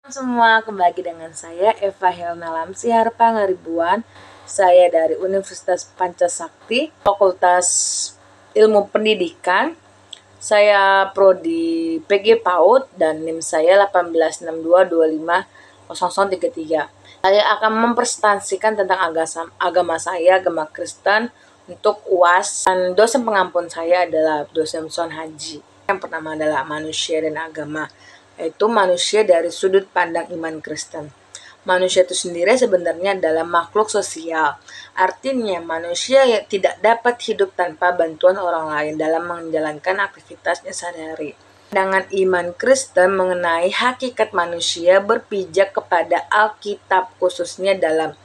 Semua, kembali lagi dengan saya Eva Helna Lamsi Pangaribuan. Saya dari Universitas Pancasakti, Fakultas Ilmu Pendidikan. Saya prodi PG PAUD dan NIM saya 1862250033. Saya akan mempresentasikan tentang agama saya, agama Kristen, untuk UAS. Dan dosen pengampun saya adalah dosen Son Haji. Yang pertama adalah manusia dan agama, yaitu manusia dari sudut pandang iman Kristen. Manusia itu sendiri sebenarnya adalah makhluk sosial. Artinya manusia yang tidak dapat hidup tanpa bantuan orang lain dalam menjalankan aktivitasnya sehari-hari. Pandangan iman Kristen mengenai hakikat manusia berpijak kepada Alkitab, khususnya dalam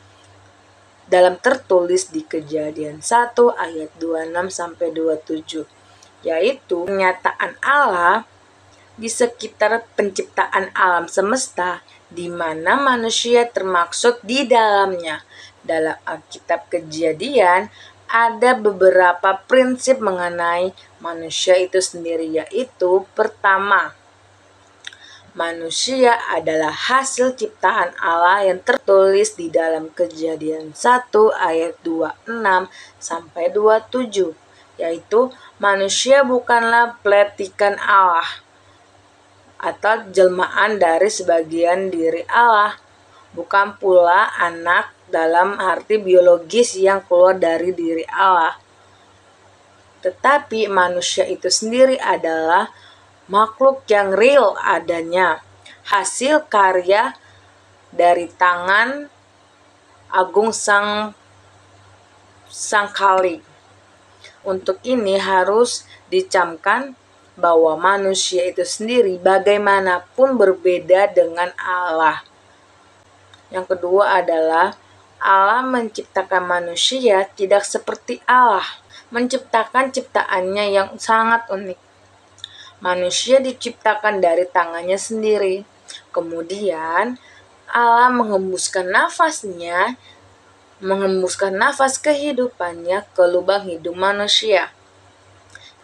tertulis di Kejadian 1 ayat 26 sampai 27, yaitu pernyataan Allah di sekitar penciptaan alam semesta, di mana manusia termaksud di dalamnya. Dalam Alkitab Kejadian ada beberapa prinsip mengenai manusia itu sendiri, yaitu pertama, manusia adalah hasil ciptaan Allah yang tertulis di dalam Kejadian 1 ayat 26 sampai 27, yaitu manusia bukanlah peletikan Allah atau jelmaan dari sebagian diri Allah, bukan pula anak dalam arti biologis yang keluar dari diri Allah. Tetapi manusia itu sendiri adalah makhluk yang real adanya, hasil karya dari tangan agung sang Khalik. Untuk ini harus dicamkan bahwa manusia itu sendiri bagaimanapun berbeda dengan Allah. Yang kedua adalah Allah menciptakan manusia tidak seperti Allah, menciptakan ciptaannya yang sangat unik. Manusia diciptakan dari tangannya sendiri. Kemudian Allah menghembuskan nafas kehidupannya ke lubang hidung manusia.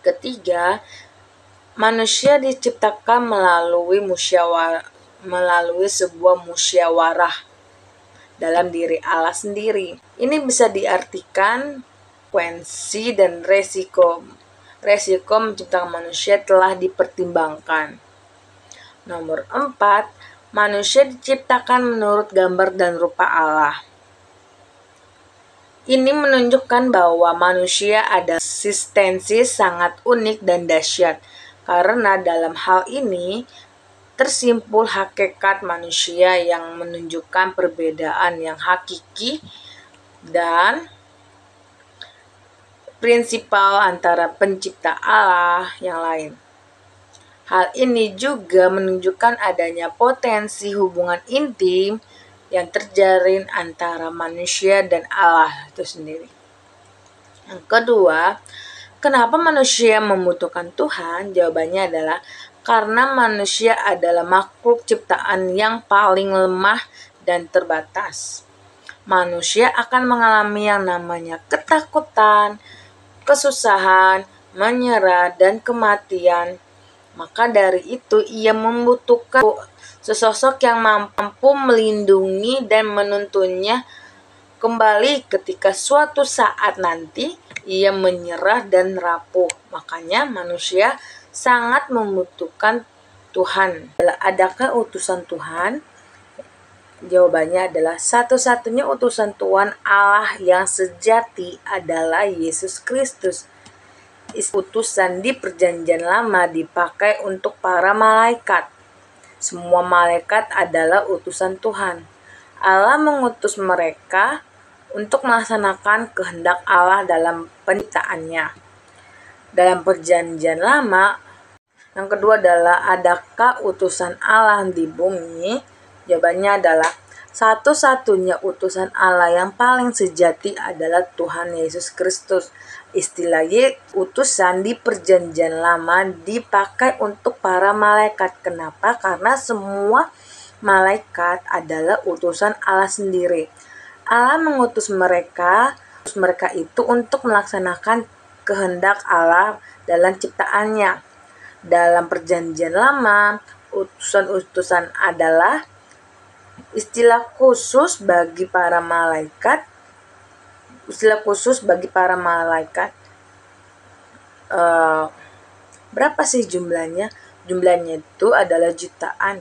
Ketiga, manusia diciptakan melalui sebuah musyawarah dalam diri Allah sendiri. Ini bisa diartikan konsekuensi dan resiko. Resiko menciptakan manusia telah dipertimbangkan. Nomor 4, manusia diciptakan menurut gambar dan rupa Allah. Ini menunjukkan bahwa manusia ada eksistensi sangat unik dan dahsyat, karena dalam hal ini tersimpul hakikat manusia yang menunjukkan perbedaan yang hakiki dan prinsipal antara pencipta Allah yang lain. Hal ini juga menunjukkan adanya potensi hubungan intim yang terjalin antara manusia dan Allah itu sendiri. Yang kedua, kenapa manusia membutuhkan Tuhan? Jawabannya adalah karena manusia adalah makhluk ciptaan yang paling lemah dan terbatas. Manusia akan mengalami yang namanya ketakutan, kesusahan, menyerah, dan kematian. Maka dari itu ia membutuhkan sesosok yang mampu melindungi dan menuntunnya kembali ketika suatu saat nanti ia menyerah dan rapuh. Makanya manusia sangat membutuhkan Tuhan. Adakah utusan Tuhan? Jawabannya adalah satu-satunya utusan Tuhan Allah yang sejati adalah Yesus Kristus. Utusan di Perjanjian Lama dipakai untuk para malaikat. Semua malaikat adalah utusan Tuhan. Allah mengutus mereka untuk melaksanakan kehendak Allah dalam penciptaannya. Dalam Perjanjian Lama, yang kedua adalah adakah utusan Allah di bumi? Jawabannya adalah satu-satunya utusan Allah yang paling sejati adalah Tuhan Yesus Kristus. Istilah utusan di Perjanjian Lama dipakai untuk para malaikat. Kenapa? Karena semua malaikat adalah utusan Allah sendiri. Allah mengutus mereka itu untuk melaksanakan kehendak Allah dalam ciptaannya. Dalam Perjanjian Lama, utusan-utusan adalah istilah khusus bagi para malaikat. Berapa sih jumlahnya? Jumlahnya itu adalah jutaan.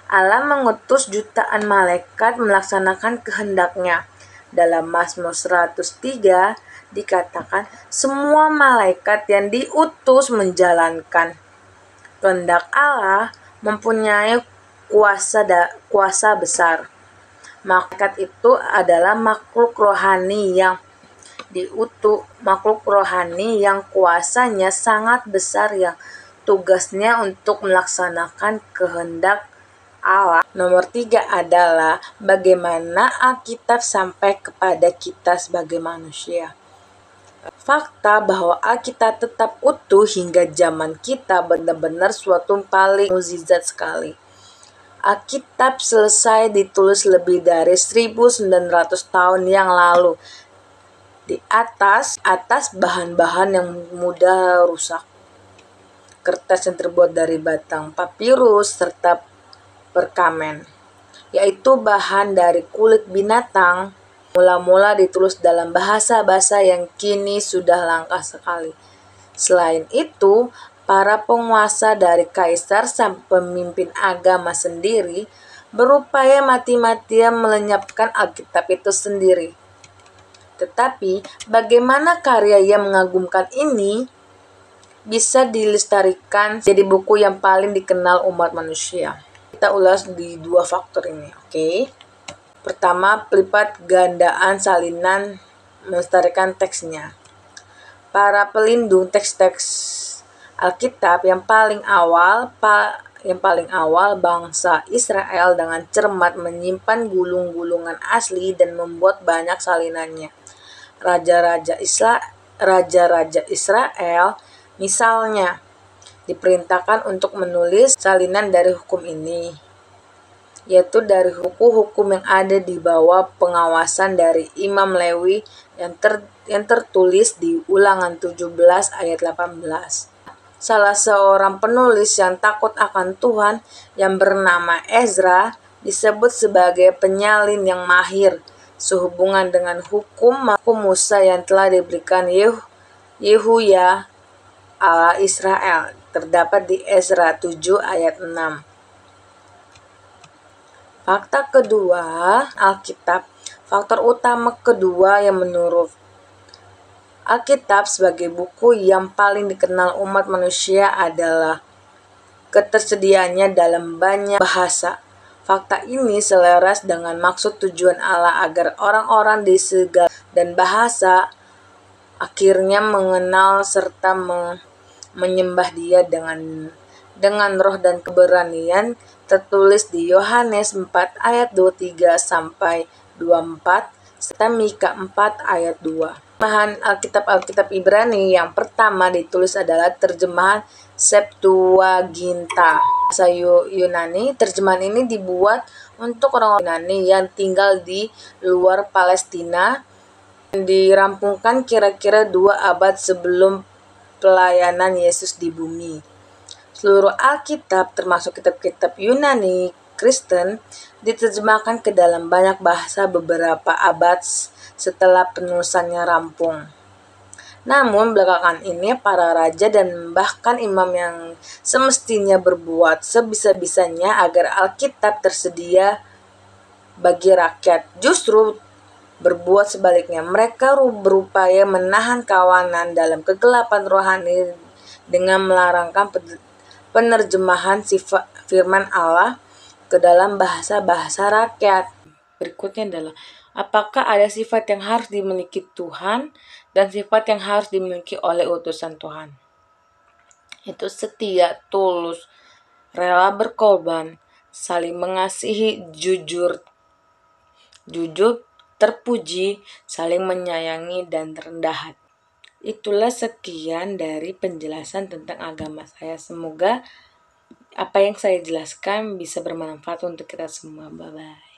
Allah mengutus jutaan malaikat melaksanakan kehendaknya. Dalam Mazmur 103 dikatakan semua malaikat yang diutus menjalankan kehendak Allah mempunyai kuasa besar. Malaikat itu adalah makhluk rohani yang kuasanya sangat besar, yang tugasnya untuk melaksanakan kehendak Allah. Nomor 3 adalah bagaimana Alkitab sampai kepada kita sebagai manusia. Fakta bahwa Alkitab tetap utuh hingga zaman kita benar-benar suatu paling mukjizat sekali. Alkitab selesai ditulis lebih dari 1900 tahun yang lalu di atas bahan-bahan yang mudah rusak. Kertas yang terbuat dari batang papirus serta perkamen, yaitu bahan dari kulit binatang, mula-mula ditulis dalam bahasa-bahasa yang kini sudah langka sekali. Selain itu, para penguasa dari kaisar sampai pemimpin agama sendiri berupaya mati-matian melenyapkan Alkitab itu sendiri. Tetapi, bagaimana karya yang mengagumkan ini bisa dilestarikan jadi buku yang paling dikenal umat manusia? Kita ulas di 2 faktor ini, oke? Pertama, pelipat gandaan salinan melestarikan teksnya. Para pelindung teks-teks Alkitab yang paling awal bangsa Israel dengan cermat menyimpan gulung-gulungan asli dan membuat banyak salinannya. Raja-raja Israel misalnya diperintahkan untuk menulis salinan dari hukum ini, yaitu dari hukum-hukum yang ada di bawah pengawasan dari Imam Lewi yang tertulis di Ulangan 17 ayat 18. Salah seorang penulis yang takut akan Tuhan yang bernama Ezra disebut sebagai penyalin yang mahir sehubungan dengan hukum Musa yang telah diberikan Yehuya Allah Israel, terdapat di Ezra 7 ayat 6. Faktor utama kedua yang menurut Alkitab sebagai buku yang paling dikenal umat manusia adalah ketersediaannya dalam banyak bahasa. Fakta ini selaras dengan maksud tujuan Allah agar orang-orang di segala dan bahasa akhirnya mengenal serta menyembah Dia dengan roh dan keberanian, tertulis di Yohanes 4 ayat 23 sampai 24 serta Mika 4 ayat 2. Terjemahan Alkitab Ibrani yang pertama ditulis adalah terjemahan Septuaginta bahasa Yunani. Terjemahan ini dibuat untuk orang-orang Yunani yang tinggal di luar Palestina dan dirampungkan kira-kira 2 abad sebelum pelayanan Yesus di bumi. Seluruh Alkitab termasuk kitab-kitab Yunani Kristen diterjemahkan ke dalam banyak bahasa beberapa abad setelah penulisannya rampung. Namun belakangan ini para raja dan bahkan imam yang semestinya berbuat sebisa-bisanya agar Alkitab tersedia bagi rakyat justru berbuat sebaliknya. Mereka berupaya menahan kawanan dalam kegelapan rohani dengan melarangkan penerjemahan firman Allah ke dalam bahasa-bahasa rakyat. Berikutnya adalah, apakah ada sifat yang harus dimiliki Tuhan dan sifat yang harus dimiliki oleh utusan Tuhan? Itu setia, tulus, rela berkorban, saling mengasihi, jujur, terpuji, saling menyayangi, dan rendah hati. Itulah sekian dari penjelasan tentang agama saya. Semoga apa yang saya jelaskan bisa bermanfaat untuk kita semua. Bye-bye.